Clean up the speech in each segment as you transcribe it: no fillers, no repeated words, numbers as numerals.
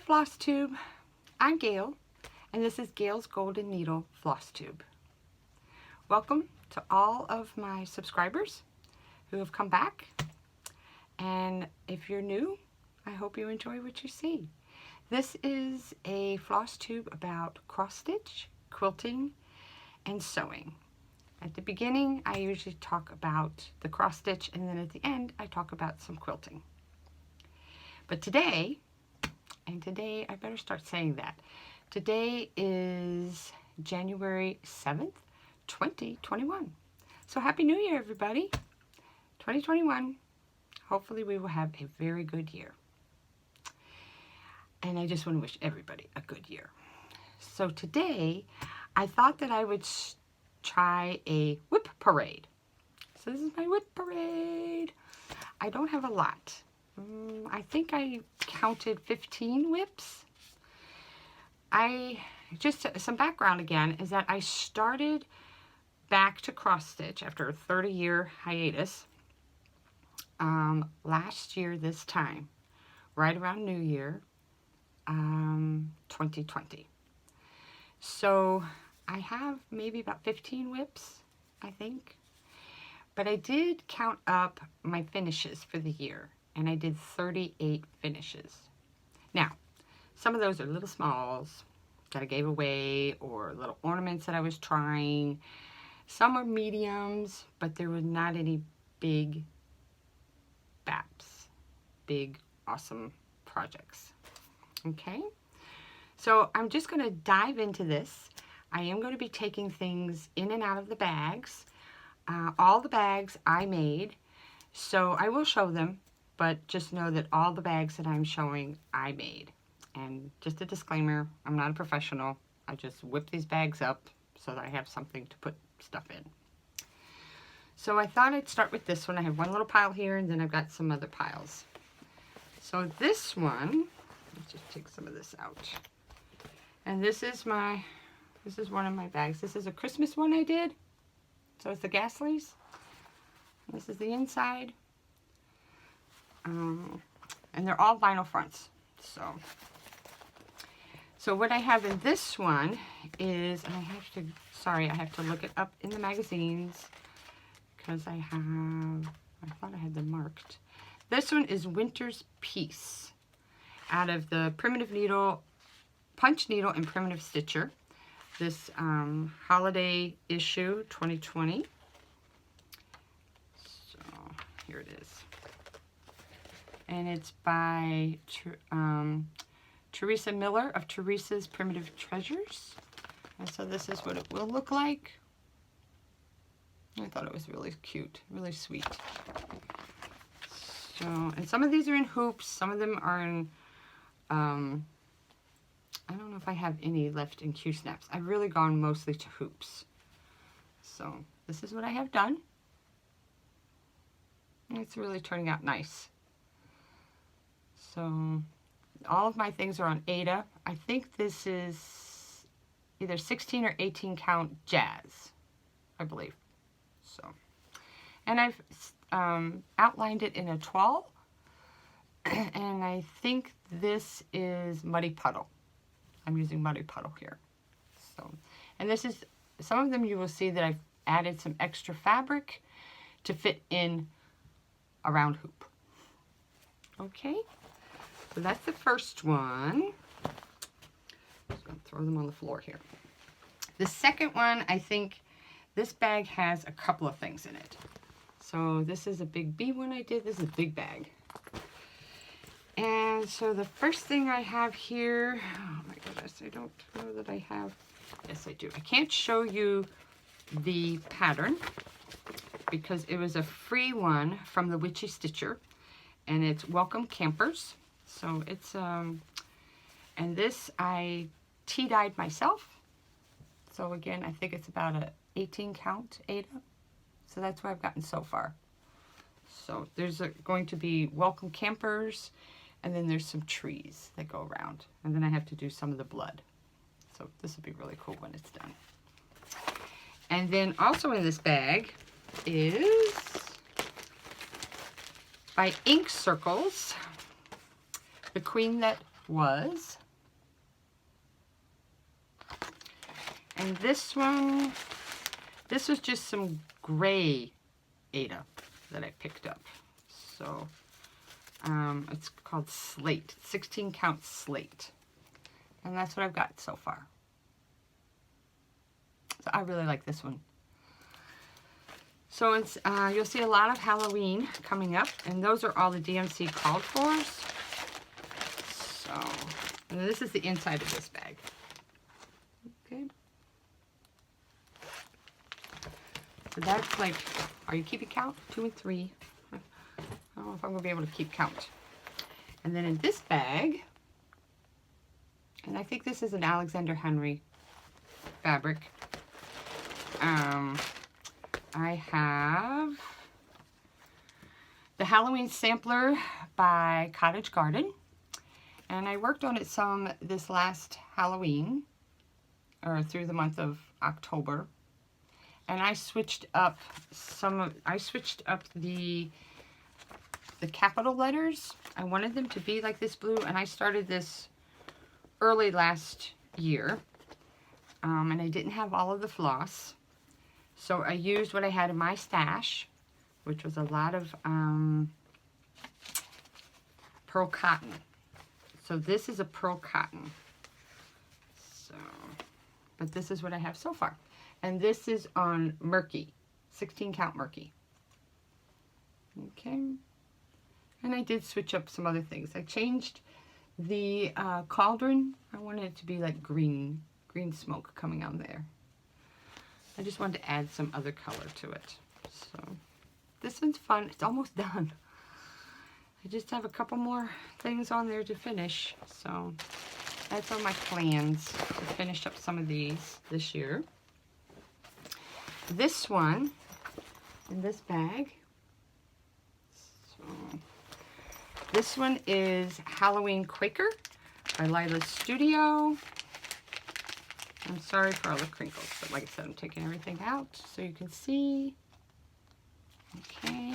Flosstube. I'm Gail, and this is Gail's Golden Needle Flosstube. Welcome to all of my subscribers who have come back, and if you're new, I hope you enjoy what you see. This is a floss tube about cross stitch, quilting, and sewing. At the beginning, I usually talk about the cross stitch, and then at the end, I talk about some quilting. But today, I better start saying that. Today is January 7th, 2021. So Happy New Year, everybody. 2021. Hopefully we will have a very good year. And I just want to wish everybody a good year. So today, I thought that I would try a whip parade. So this is my whip parade. I don't have a lot. I think I counted 15 whips. Just some background again is that I started back to cross stitch after a 30-year hiatus last year this time, right around New Year, 2020. So I have maybe about 15 whips, I think, but I did count up my finishes for the year, and I did 38 finishes. Now, some of those are little smalls that I gave away, or little ornaments that I was trying. Some are mediums, but there were not any big BAPs, big awesome projects. Okay, so I'm just going to dive into this. I am going to be taking things in and out of the bags. All the bags I made, so I will show them, but just know that all the bags that I'm showing I made. And just a disclaimer, I'm not a professional. I just whip these bags up so that I have something to put stuff in. So I thought I'd start with this one. I have one little pile here, and then I've got some other piles. So this one, let's just take some of this out. And this is one of my bags. This is a Christmas one I did. So it's the Gasleys. This is the inside. And they're all vinyl fronts. So what I have in this one is, and I have to look it up in the magazines because I thought I had them marked. This one is Winter's Peace out of the Primitive Needle, Punch Needle and Primitive Stitcher. This holiday issue 2020. So here it is. And it's by Teresa Miller of Teresa's Primitive Treasures. And so this is what it will look like. I thought it was really cute, really sweet. So, and some of these are in hoops, some of them are in, I don't know if I have any left in Q-snaps. I've really gone mostly to hoops. So this is what I have done. And it's really turning out nice. So all of my things are on Ada. I think this is either 16 or 18 count jazz, I believe. So, and I've outlined it in a toile, and I think this is Muddy Puddle. I'm using Muddy Puddle here. So, and this is, some of them you will see that I've added some extra fabric to fit in a round hoop. Okay. So that's the first one. Just going to throw them on the floor here. The second one, I think this bag has a couple of things in it. So this is a big B one I did. This is a big bag. And so the first thing I have here, oh my goodness, I don't know that I have. Yes, I do. I can't show you the pattern because it was a free one from the Witchy Stitcher, and it's Welcome Campers. So it's, and this I tea-dyed myself. So again, I think it's about a 18 count Ada. So that's what I've gotten so far. So there's going to be Welcome Campers, and then there's some trees that go around. And then I have to do some of the blood. So this will be really cool when it's done. And then also in this bag is by Ink Circles, The Queen That was. And this one, this was just some gray Aida that I picked up. So it's called Slate, 16 count Slate. And that's what I've got so far. So I really like this one. So it's, you'll see a lot of Halloween coming up, and those are all the DMC called fors. So, and this is the inside of this bag. Okay. So that's like, are you keeping count? 2 and 3. I don't know if I'm going to be able to keep count. And then in this bag, and I think this is an Alexander Henry fabric. I have the Halloween Sampler by Cottage Garden. And I worked on it some this last Halloween, or through the month of October. And I switched up the capital letters. I wanted them to be like this blue, and I started this early last year. And I didn't have all of the floss. So I used what I had in my stash, which was a lot of pearl cotton. So this is a pearl cotton. So, but this is what I have so far. And this is on Murky, 16 count Murky. Okay. And I did switch up some other things. I changed the cauldron. I wanted it to be like green smoke coming on there. I just wanted to add some other color to it. So this one's fun. It's almost done. I just have a couple more things on there to finish. So that's on my plans to finish up some of these this year. This one in this bag. So this one is Halloween Quaker by Lila's Studio. I'm sorry for all the crinkles, but like I said, I'm taking everything out so you can see. Okay.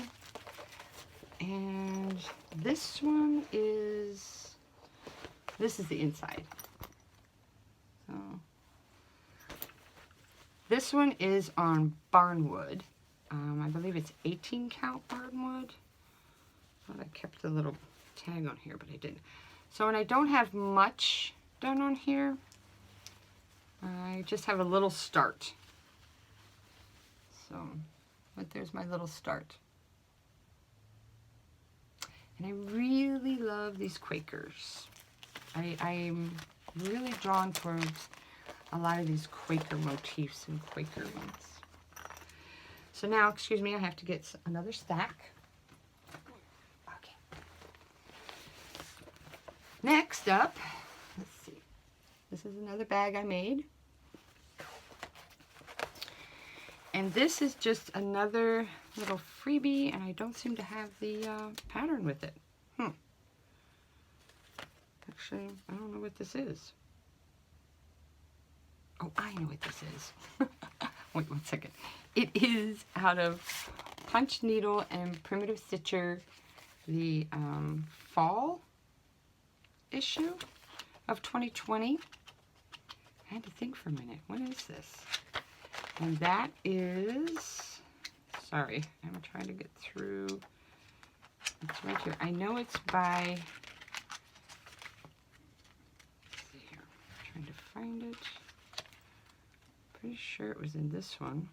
And this one is, this is the inside. So this one is on Barnwood. I believe it's 18 count Barnwood. Well, I kept the little tag on here, but I didn't. So, and I don't have much done on here. I just have a little start. So, but there's my little start. And I really love these Quakers. I'm really drawn towards a lot of these Quaker motifs and Quaker ones. So now, excuse me, I have to get another stack. Okay. Next up, let's see. This is another bag I made. And this is just another little freebie, and I don't seem to have the pattern with it. Actually, I don't know what this is. Oh, I know what this is. Wait 1 second. It is out of Punch Needle and Primitive Stitcher, the fall issue of 2020. I had to think for a minute. What is this? And that is, sorry, I'm trying to get through. It's right here. I know it's by, let's see here. I'm trying to find it. Pretty sure it was in this one.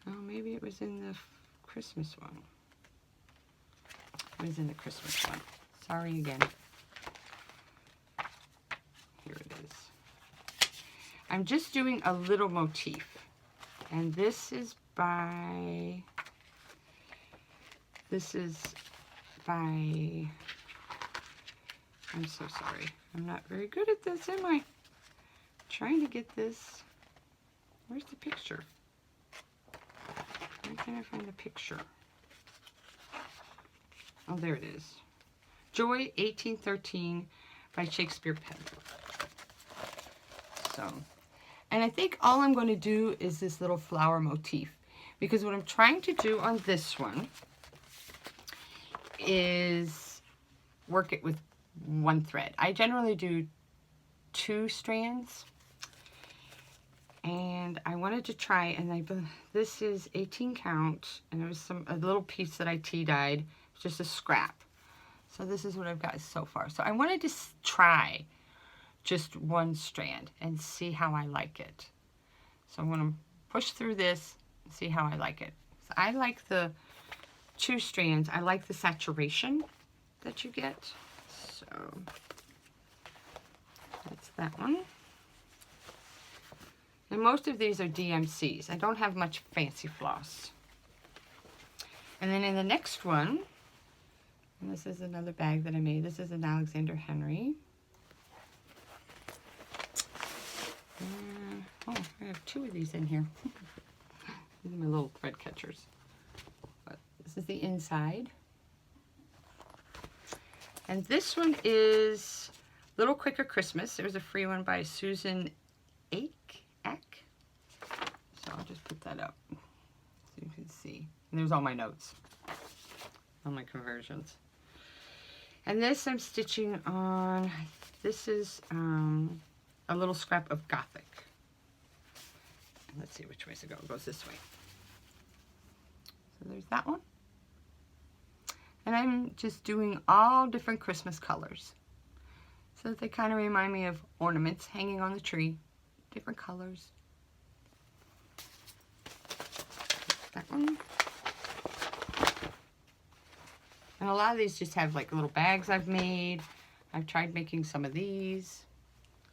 Oh, maybe it was in the Christmas one. It was in the Christmas one. Sorry again. Here it is. I'm just doing a little motif. And this is by, I'm so sorry. I'm not very good at this, am I? Trying to get this. Where's the picture? Where can I find the picture? Oh, there it is. Joy 1813 by Shakespeare Pen. So, and I think all I'm going to do is this little flower motif, because what I'm trying to do on this one is work it with one thread. I generally do 2 strands, and I wanted to try, and this is 18 count, and there was a little piece that I tea-dyed, just a scrap. So this is what I've got so far. So I wanted to try just one strand and see how I like it. So I'm going to push through this and see how I like it. So I like the 2 strands. I like the saturation that you get. So that's that one. And most of these are DMCs. I don't have much fancy floss. And then in the next one, and this is another bag that I made. This is an Alexander Henry. Oh, I have 2 of these in here. These are my little thread catchers. But this is the inside. And this one is Little Quicker Christmas. There was a free one by Susan Eck. So I'll just put that up so you can see. And there's all my notes, all my conversions. And this I'm stitching on, this is a little scrap of Gothic. Let's see which way to go. It goes this way. So there's that one. And I'm just doing all different Christmas colors. So that they kind of remind me of ornaments hanging on the tree. Different colors. That one. And a lot of these just have like little bags I've made. I've tried making some of these.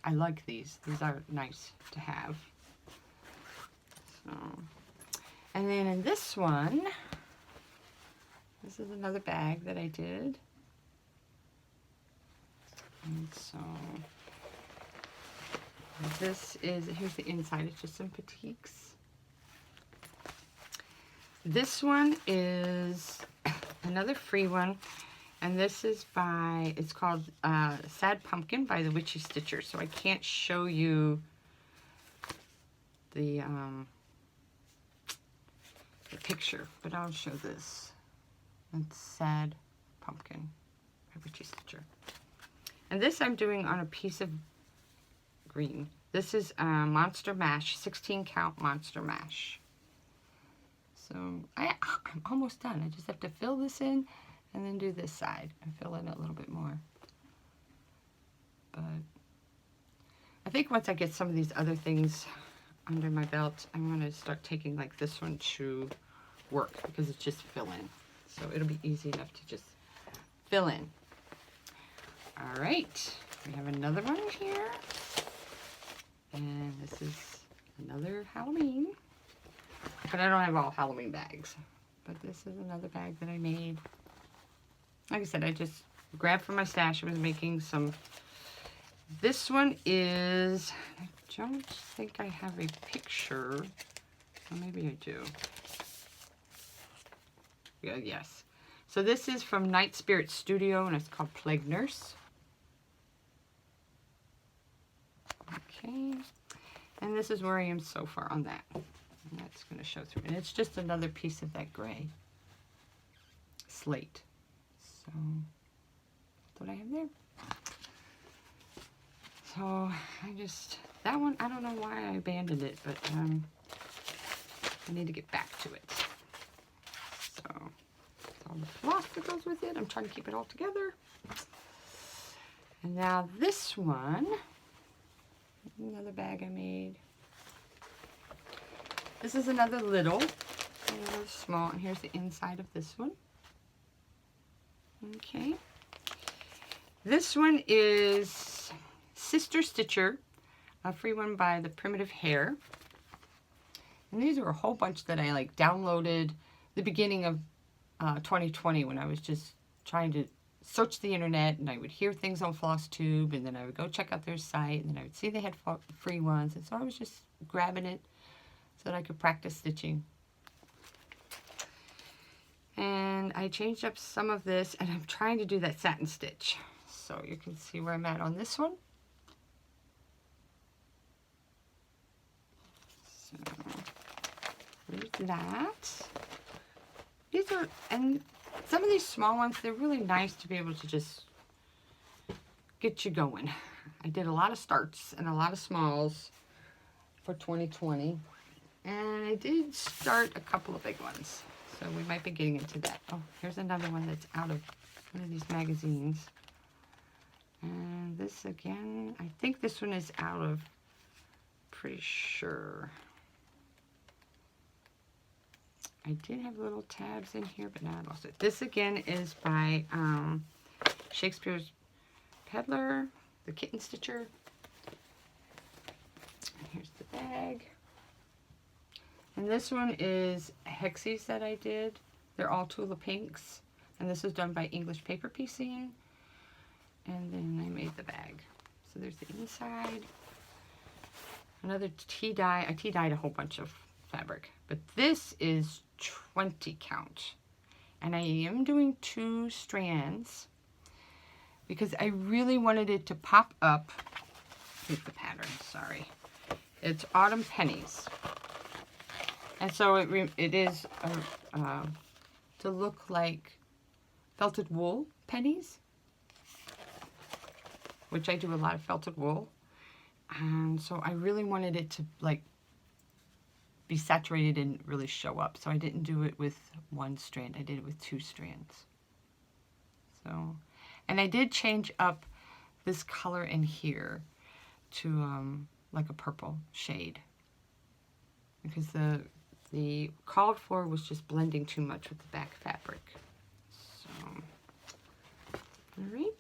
I like these. These are nice to have. So, and then in this one, this is another bag that I did. And so this is, here's the inside, it's just some petites. This one is another free one, and this is by, it's called Sad Pumpkin by the Witchy Stitcher. So I can't show you the picture, but I'll show this. It's Sad Pumpkin by Witchy Stitcher. And this I'm doing on a piece of green. This is Monster Mash, 16 count Monster Mash. So I'm almost done. I just have to fill this in and then do this side and fill in a little bit more. But I think once I get some of these other things under my belt, I'm going to start taking like this one to work because it's just fill in. So it'll be easy enough to just fill in. All right, we have another one here. And this is another Halloween. But I don't have all Halloween bags. But this is another bag that I made. Like I said, I just grabbed from my stash. I was making some. This one is, I don't think I have a picture. Or maybe I do. Yeah, yes. So this is from Night Spirit Studio, and it's called Plague Nurse. Okay. And this is where I am so far on that. And that's going to show through. And it's just another piece of that gray slate. So that's what I have there. So I just, that one, I don't know why I abandoned it, but I need to get back to it. So all the floss that goes with it. I'm trying to keep it all together. And now this one, another bag I made. This is another little small, and here's the inside of this one. Okay. This one is Sister Stitcher, a free one by the Primitive Hair. And these are a whole bunch that I like downloaded the beginning of 2020 when I was just trying to search the internet, and I would hear things on Flosstube, and then I would go check out their site, and then I would see they had free ones, and so I was just grabbing it so that I could practice stitching. And I changed up some of this, and I'm trying to do that satin stitch. So you can see where I'm at on this one. So there's that. These are, and some of these small ones, they're really nice to be able to just get you going. I did a lot of starts and a lot of smalls for 2020. And I did start a couple of big ones. So we might be getting into that. Oh, here's another one that's out of one of these magazines. And this again, I think this one is out of, pretty sure. I did have little tabs in here, but now I lost it. This again is by Shakespeare's Peddler, the Kitten Stitcher. And here's the bag. And this one is Hexies that I did. They're all Tula Pinks. And this was done by English Paper Piecing. And then I made the bag. So there's the inside. Another tea dye. I tea dyed a whole bunch of fabric. But this is 20 count. And I am doing 2 strands because I really wanted it to pop up. Here's the pattern, sorry. It's Autumn Pennies. And so it is to look like felted wool pennies, which I do a lot of felted wool. And so I really wanted it to like be saturated and really show up. So I didn't do it with 1 strand. I did it with 2 strands. So, and I did change up this color in here to like a purple shade because the called for was just blending too much with the back fabric. So, all right.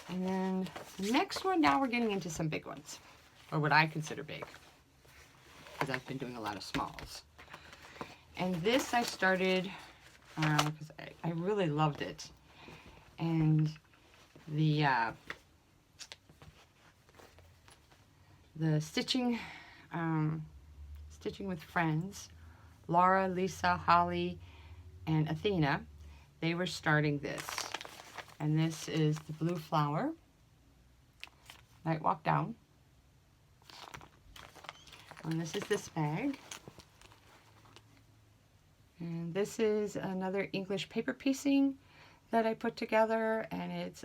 And then the next one, now we're getting into some big ones, or what I consider big, because I've been doing a lot of smalls. And this I started because I really loved it. And the stitching Stitching with Friends, Laura, Lisa, Holly, and Athena, they were starting this. And this is the Blue Flower, Night Walk Down. And this is this bag. And this is another English paper piecing that I put together, and it's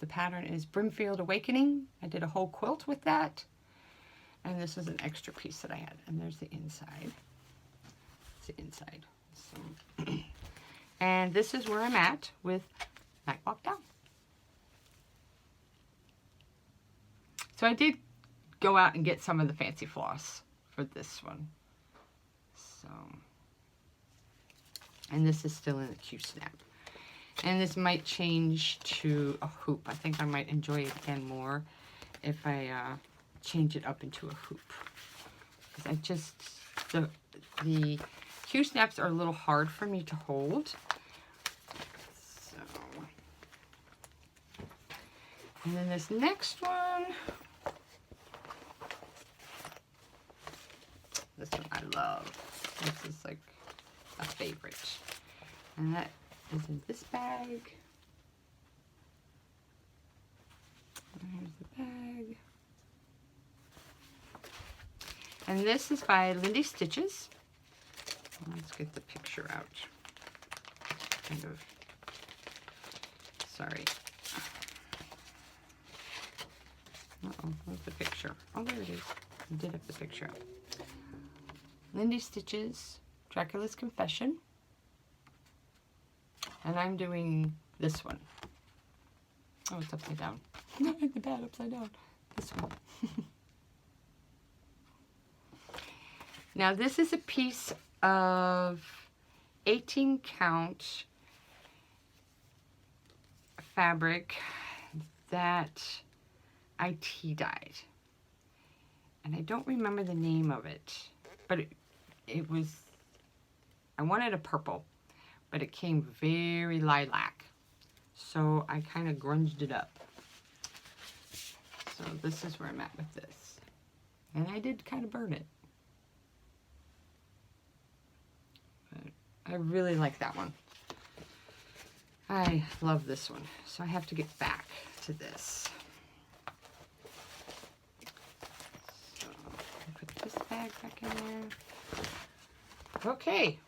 the pattern is Brimfield Awakening. I did a whole quilt with that. And this is an extra piece that I had. And there's the inside. It's the inside. So, and this is where I'm at with Night Walk Down. So I did go out and get some of the fancy floss for this one. So, and this is still in the Q-snap. And this might change to a hoop. I think I might enjoy it again more if I change it up into a hoop. Because I just, the Q-snaps are a little hard for me to hold. So, and then this next one, this one I love. This is like a favorite. And that is in this bag. And here's the bag. And this is by Lindy Stitches. Let's get the picture out. Kind of, sorry. Uh-oh, where's the picture? Oh, there it is. I did have the picture out. Lindy Stitches, Dracula's Confession. And I'm doing this one. Oh, it's upside down. Not the bad upside down. This one. Now this is a piece of 18 count fabric that I tea dyed. And I don't remember the name of it, but it was, I wanted a purple, but it came very lilac. So I kind of grunged it up. So this is where I'm at with this. And I did kind of burn it. I really like that one. I love this one. So I have to get back to this. So put this bag back in there. Okay.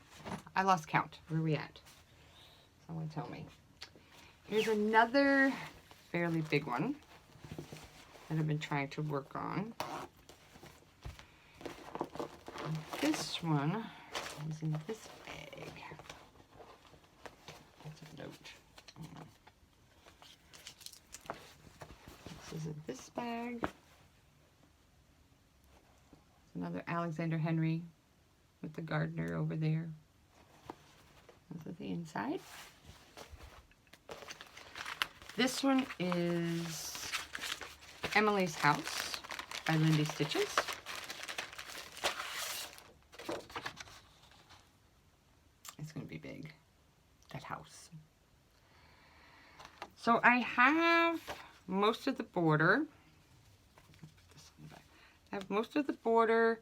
I lost count. Where are we at? Someone tell me. Here's another fairly big one that I've been trying to work on. This one is in this bag. That's a note. This is in this bag. Another Alexander Henry with the gardener over there. This is the inside. This one is Emily's House by Lindy Stitches. It's going to be big, that house. So I have most of the border. I have most of the border,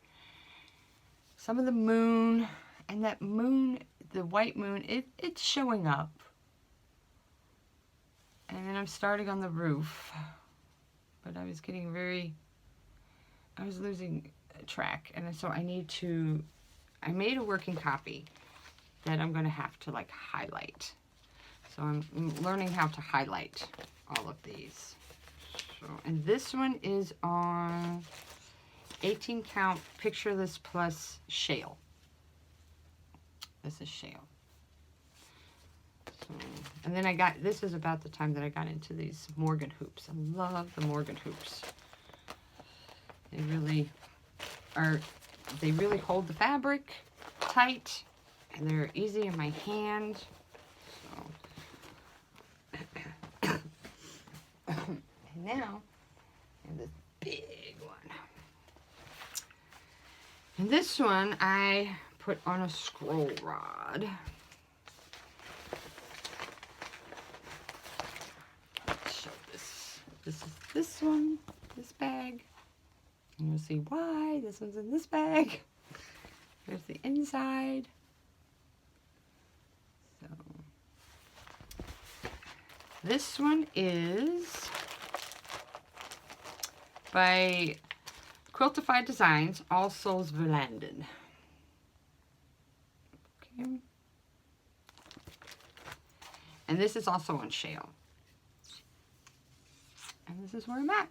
some of the moon, and that moon, the white moon, it's showing up. And then I'm starting on the roof, but I was getting I was losing track, and so I made a working copy that I'm going to have to like highlight. So I'm learning how to highlight all of these. So, and this one is on 18 count Pictureless Plus Shale. This is Shale. So, and then this is about the time that I got into these Morgan hoops. I love the Morgan hoops. They really hold the fabric tight, and they're easy in my hand. So. And now, I have this big one. And this one I put on a scroll rod. Let's show this. This is this one, this bag. And you'll see why this one's in this bag. There's the inside. So this one is by Quiltified Designs, All Souls Verlanden. Okay. And this is also on Shale. And this is where I'm at.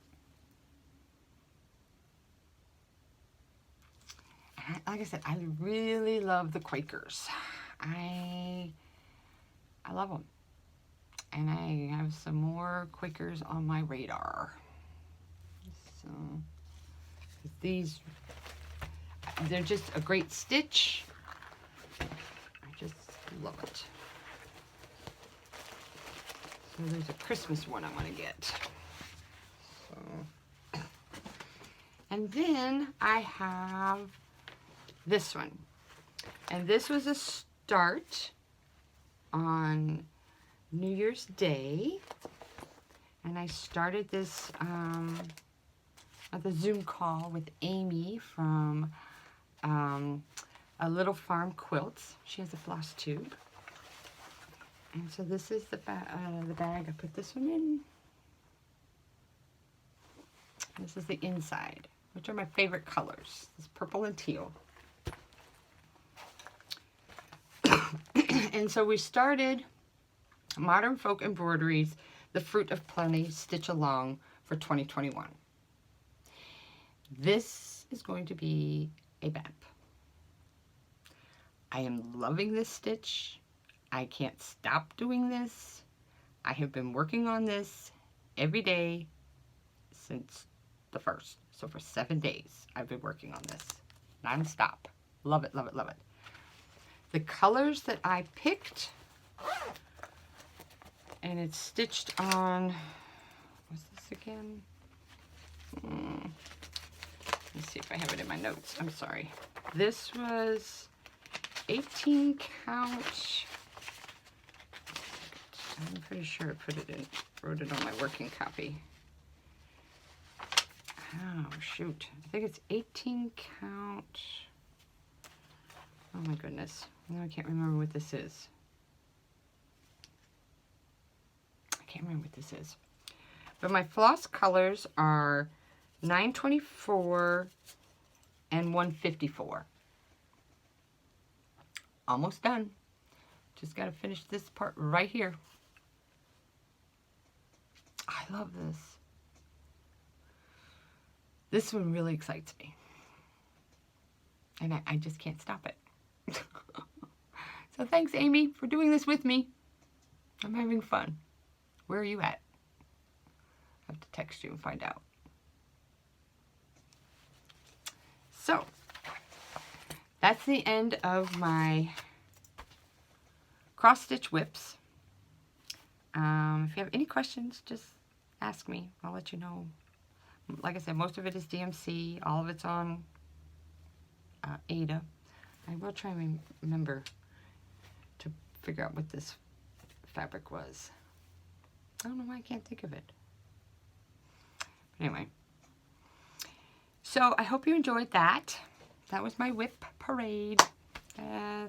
And like I said, I really love the Quakers. I love them. And I have some more Quakers on my radar. So these, they're just a great stitch. I just love it. So there's a Christmas one I want to get. So, and then I have this one. And this was a start on New Year's Day. And I started this at the Zoom call with Amy from A Little Farm Quilts. She has a floss tube. And so this is the bag I put this one in. This is the inside, which are my favorite colors. This purple and teal. And so we started Modern Folk Embroideries, The Fruit of Plenty, Stitch Along for 2021. This is going to be a BAP. I am loving this stitch. I can't stop doing this. I have been working on this every day since the 1st. So for 7 days, I've been working on this non-stop. Love it, love it, love it. The colors that I picked, and it's stitched on, what's this again? Let's see if I have it in my notes. I'm sorry. This was 18 count. I'm pretty sure I wrote it on my working copy. Oh, shoot. I think it's 18 count. Oh my goodness. Now I can't remember what this is. I can't remember what this is. But my floss colors are 924 and 154. Almost done. Just got to finish this part right here. I love this. This one really excites me. And I just can't stop it. So thanks, Amy, for doing this with me. I'm having fun. Where are you at? I have to text you and find out. So, that's the end of my cross-stitch whips. If you have any questions, just ask me. I'll let you know. Like I said, most of it is DMC. All of it's on Ada. I will try and remember to figure out what this fabric was. I don't know why I can't think of it. But anyway. So I hope you enjoyed that. That was my WIP parade.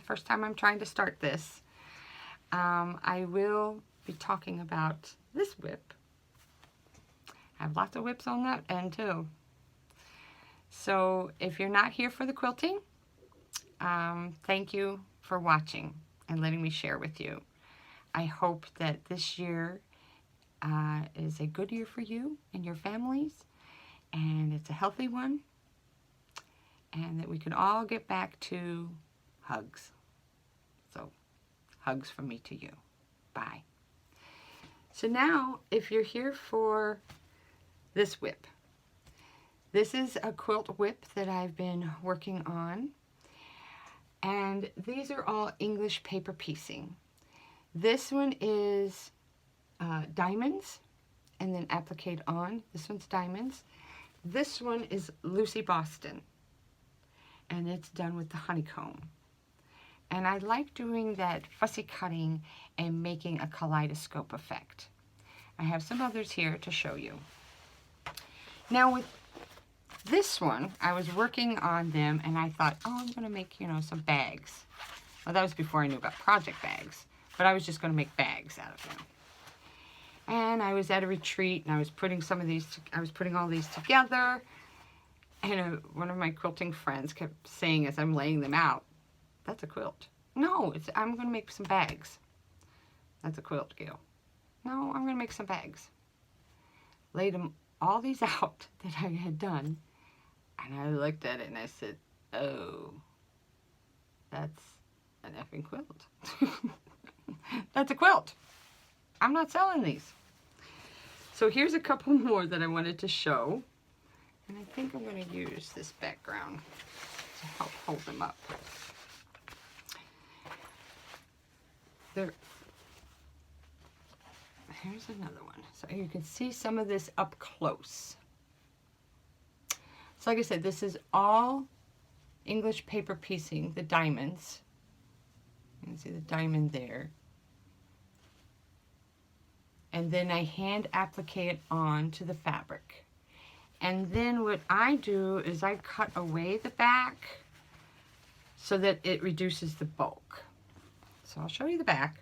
First time I'm trying to start this. I will be talking about this WIP. I have lots of WIPs on that end too. So if you're not here for the quilting, thank you for watching and letting me share with you. I hope that this year is a good year for you and your families, and it's a healthy one, and that we can all get back to hugs. So, hugs from me to you. Bye. So now, if you're here for this WIP, this is a quilt WIP that I've been working on, and these are all English paper piecing. This one is diamonds and then appliqued on. This one's diamonds. This one is Lucy Boston, and it's done with the honeycomb. And I like doing that fussy cutting and making a kaleidoscope effect. I have some others here to show you. Now with this one, I was working on them and I thought, oh, I'm going to make, you know, some bags. Well, that was before I knew about project bags, but I was just going to make bags out of them. And I was at a retreat and I was putting some of these, I was putting all these together. And one of my quilting friends kept saying as I'm laying them out, that's a quilt. No, I'm going to make some bags. That's a quilt, Gail. No, I'm going to make some bags. Laid them all these out that I had done. And I looked at it and I said, oh, that's an effing quilt. That's a quilt. I'm not selling these. So here's a couple more that I wanted to show. And I think I'm going to use this background to help hold them up. Here's another one. So you can see some of this up close. So like I said, this is all English paper piecing, the diamonds. You can see the diamond there. And then I hand applique it on to the fabric. And then what I do is I cut away the back so that it reduces the bulk. So I'll show you the back.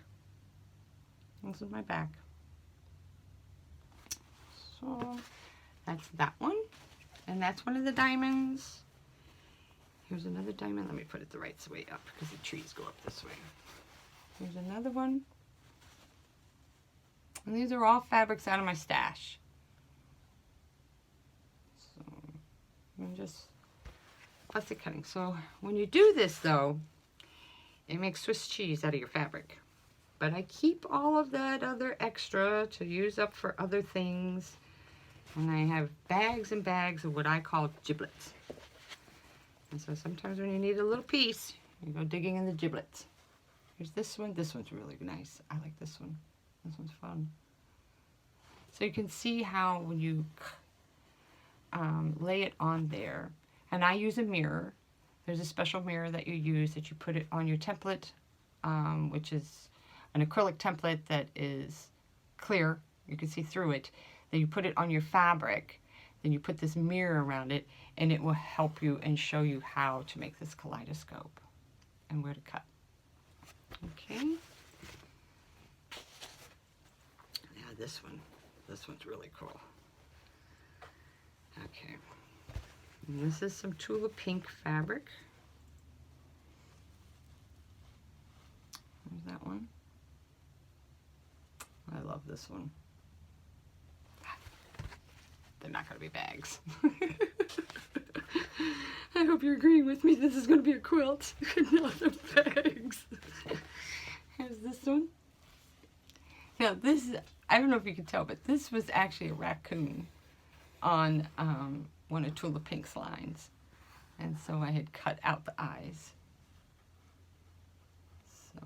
This is my back. So that's that one. And that's one of the diamonds. Here's another diamond. Let me put it the right way up because the trees go up this way. Here's another one. And these are all fabrics out of my stash. So I'm just fussy cutting. So when you do this though, it makes Swiss cheese out of your fabric. But I keep all of that other extra to use up for other things. And I have bags and bags of what I call giblets. And so sometimes when you need a little piece, you go digging in the giblets. Here's this one. This one's really nice. I like this one. This one's fun. So you can see how when you lay it on there, and I use a mirror. There's a special mirror that you use that you put it on your template, which is an acrylic template that is clear. You can see through it. Then you put it on your fabric. Then you put this mirror around it, and it will help you and show you how to make this kaleidoscope and where to cut. Okay. Now this one. This one's really cool. Okay. And this is some Tula Pink fabric. There's that one. I love this one. They're not going to be bags. I hope you're agreeing with me. This is going to be a quilt, not the bags. Here's this one. Now this, I don't know if you can tell, but this was actually a raccoon on one of Tula Pink's lines. And so I had cut out the eyes. So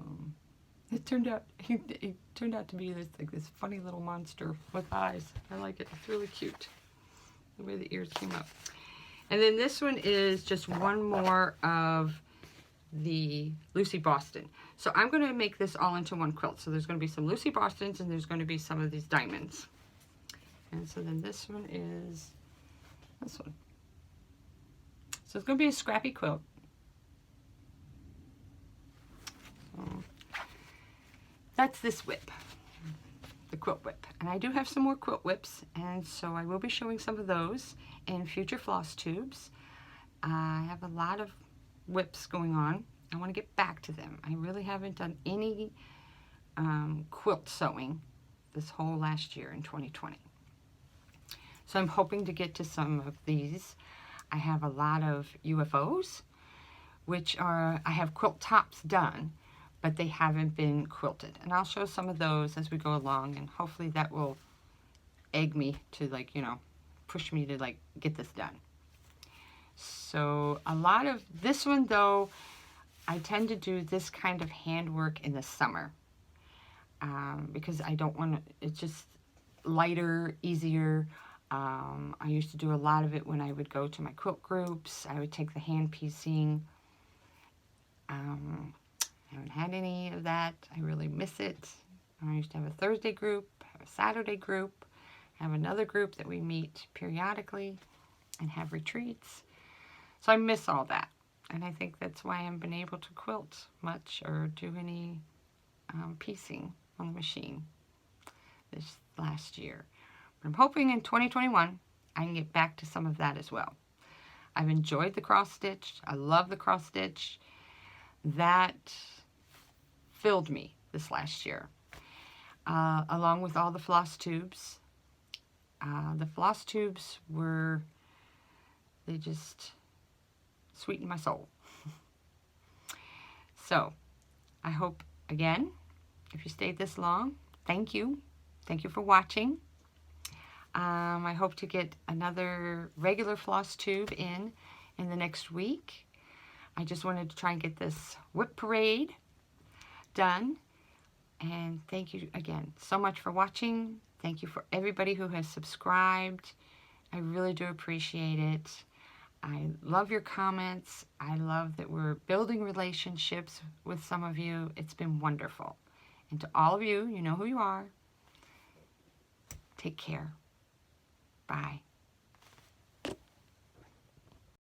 it turned out to be this funny little monster with eyes. I like it. It's really cute the way the ears came up. And then this one is just one more of the Lucy Boston. So I'm going to make this all into one quilt. So there's going to be some Lucy Bostons and there's going to be some of these diamonds. And so then this one is this one. So it's going to be a scrappy quilt. So that's this whip, the quilt whip. And I do have some more quilt whips, and so I will be showing some of those in future floss tubes. I have a lot of whips going on. I want to get back to them. I really haven't done any quilt sewing this whole last year in 2020. So I'm hoping to get to some of these. I have a lot of UFOs, which are, I have quilt tops done, but they haven't been quilted. And I'll show some of those as we go along, and hopefully that will egg me to, like, you know, push me to, like, get this done. So a lot of this one, though, I tend to do this kind of handwork in the summer because I don't want to, it's just lighter, easier. I used to do a lot of it when I would go to my quilt groups. I would take the hand piecing. I haven't had any of that. I really miss it. I used to have a Thursday group, have a Saturday group, have another group that we meet periodically and have retreats. So I miss all that. And I think that's why I haven't been able to quilt much or do any piecing on the machine this last year. But I'm hoping in 2021 I can get back to some of that as well. I've enjoyed the cross stitch. I love the cross stitch. That filled me this last year, along with all the floss tubes. The floss tubes were, they just sweetened my soul. So I hope, again, if you stayed this long, thank you. Thank you for watching. I hope to get another regular floss tube in the next week. I just wanted to try and get this WIP parade done. And thank you again so much for watching. Thank you for everybody who has subscribed. I really do appreciate it. I love your comments. I love that we're building relationships with some of you. It's been wonderful. And to all of you, you know who you are. Take care. Bye.